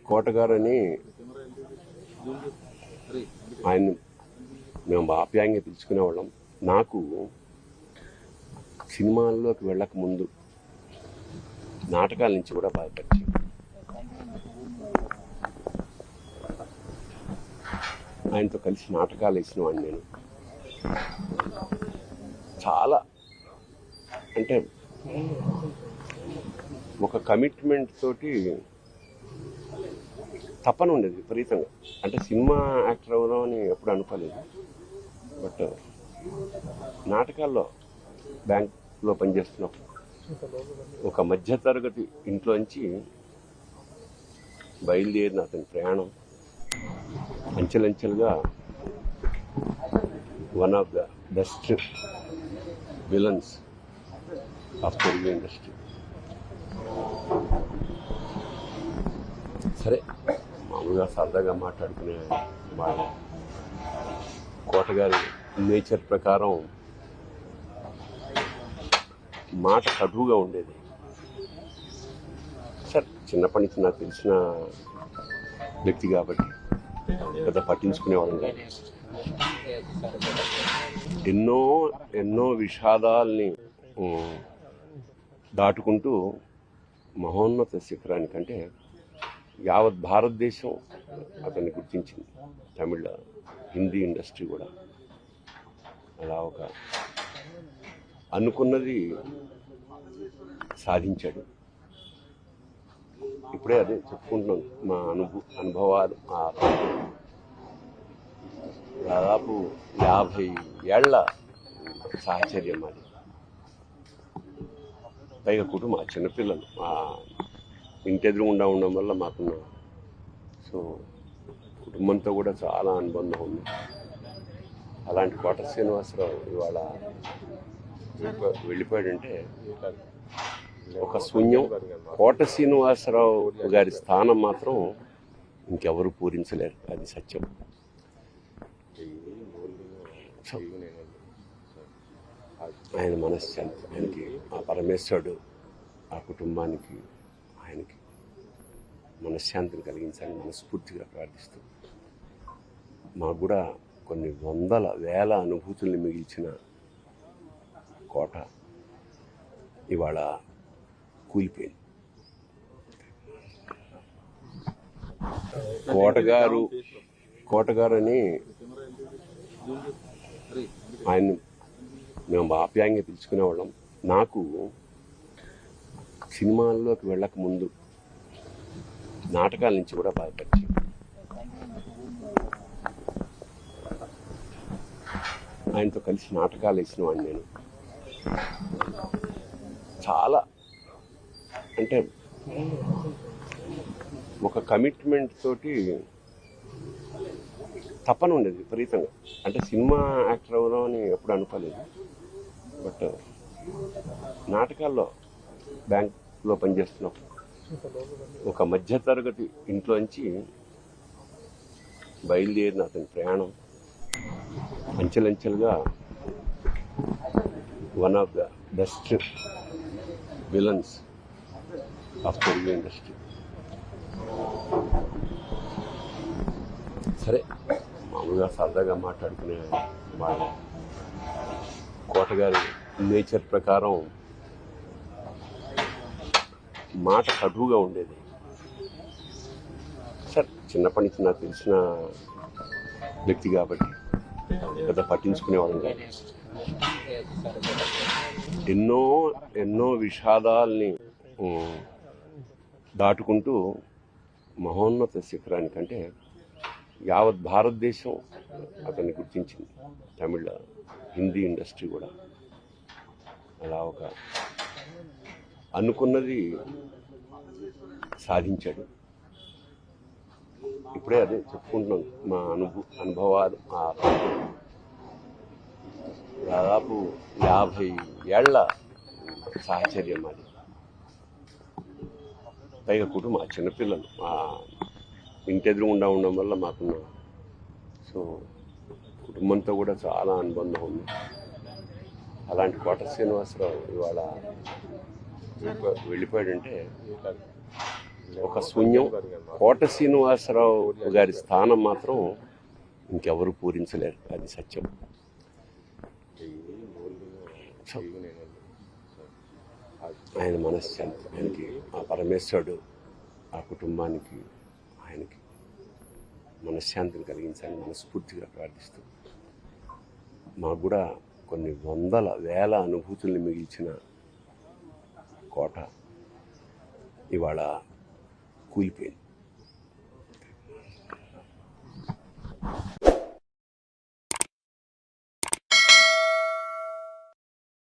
కోటగారు అని ఆయన మేము ఆప్యాయంగా పిలుచుకునేవాళ్ళం. నాకు సినిమాల్లోకి వెళ్ళక ముందు నాటకాల నుంచి కూడా బాగా పరిచయం. ఆయనతో కలిసి నాటకాలు వేసిన వాడిని నేను. చాలా అంటే ఒక కమిట్మెంట్ తోటి తపన ఉండేది విపరీతంగా. అంటే సినిమా యాక్టర్ అవుదాం అని ఎప్పుడు అనుకోలేదు. బట్ నాటకాల్లో బ్యాంక్లో పనిచేస్తున్నప్పుడు ఒక మధ్యతరగతి ఇంట్లోంచి బయలుదేరిన అతని ప్రయాణం అంచెలంచెలుగా one of the best villains of Telugu industry. సరే, మామూలుగా సరదాగా మాట్లాడుకునే వాళ్ళ కోటగారి నేచర్ ప్రకారం మాట కటువుగా ఉండేది. సరే, చిన్నప్పటి నుంచి నాకు తెలిసిన వ్యక్తి కాబట్టి పెద్ద పట్టించుకునేవాళ్ళం కాదు. ఎన్నో విషాదాల్ని దాటుకుంటూ మహోన్నత శిఖరానికంటే యావత్ భారతదేశం అతన్ని గుర్తించింది. తమిళ, హిందీ ఇండస్ట్రీ కూడా. అలా ఒక అనుకున్నది సాధించాడు. ఇప్పుడే అదే చెప్పుకుంటున్నాం, మా అనుభవాలు. దాదాపు 50 ఏళ్ల సాహచర్యం అది. పైగా కుటుంబం, చిన్నపిల్లలు ఇంటి ఎదురుగుండా ఉండడం వల్ల మాకున్న కుటుంబంతో కూడా చాలా అనుబంధం ఉంది. అలాంటి కోట శ్రీనివాసరావు ఇవాళ వెళ్ళిపోయాడంటే ఒక శూన్యం. కోట శ్రీనివాసరావు గారి స్థానం మాత్రం ఇంకెవరు పూరించలేరు, అది సత్యం. ఆయన మనశ్శాంతి, ఆయనకి ఆ పరమేశ్వరుడు ఆ కుటుంబానికి ఆయనకి మనశ్శాంతిని కలిగించాలని మనస్ఫూర్తిగా ప్రార్థిస్తూ, మాకు కూడా కొన్ని వందల వేల అనుభూతుల్ని మిగిల్చిన కోట ఇవాళ కూలిపోయింది. కోటగారు అని ఆయన మేము ఆప్యాయంగా పిలుచుకునేవాళ్ళం. నాకు సినిమాల్లోకి వెళ్ళక ముందు నాటకాల నుంచి కూడా బాగా పరిచయం. ఆయనతో కలిసి నాటకాలు వేసిన వాడిని నేను. చాలా అంటే ఒక కమిట్మెంట్ తోటి తపన ఉండేది విపరీతంగా. అంటే సినిమా యాక్టర్ అవుదాం అని ఎప్పుడు అనుకోలేదు. బట్ నాటకాల్లో బ్యాంక్లో పనిచేస్తున్నప్పుడు ఒక మధ్యతరగతి ఇంట్లోంచి బయలుదేరిన అతని ప్రయాణం అంచెలంచెలుగా one of the best villains of Telugu industry. సరే, మామూలుగా సరదాగా మాట్లాడుకునే వాళ్ళ కోటగారి నేచర్ ప్రకారం మాట కటువుగా ఉండేది. సరే, చిన్నప్పటి నుంచి నాకు తెలిసిన వ్యక్తి కాబట్టి పెద్ద పట్టించుకునేవాళ్ళం కాదు. ఎన్నో విషాదాల్ని దాటుకుంటూ మహోన్నత శిఖరానికంటే యావత్ భారతదేశం అతన్ని గుర్తించింది. తమిళ, హిందీ ఇండస్ట్రీ కూడా. అలా ఒక అనుకున్నది సాధించాడు. ఇప్పుడే అదే చెప్పుకుంటున్నాం, మా అనుభవాలు. దాదాపు 50 ఏళ్ల సాహచర్యం అది. పైగా కుటుంబం, చిన్నపిల్లలు ఇంటి ఎదురుగుండా ఉండడం వల్ల మాకున్న కుటుంబంతో కూడా చాలా అనుబంధం ఉంది. అలాంటి కోట శ్రీనివాసరావు ఇవాళ వెళ్ళిపోయాడంటే ఒక శూన్యం. కోట శ్రీనివాసరావు గారి స్థానం మాత్రం ఇంకెవరు పూరించలేరు, అది సత్యం. ఆయన మనశ్శాంతి, ఆయనకి ఆ పరమేశ్వరుడు ఆ కుటుంబానికి ఆయనకి మనశ్శాంతిని కలిగించాలని మనస్ఫూర్తిగా ప్రార్థిస్తూ, మాకు కూడా కొన్ని వందల వేల అనుభూతుల్ని మిగిల్చిన కోట ఇవాళ కూలిపోయింది.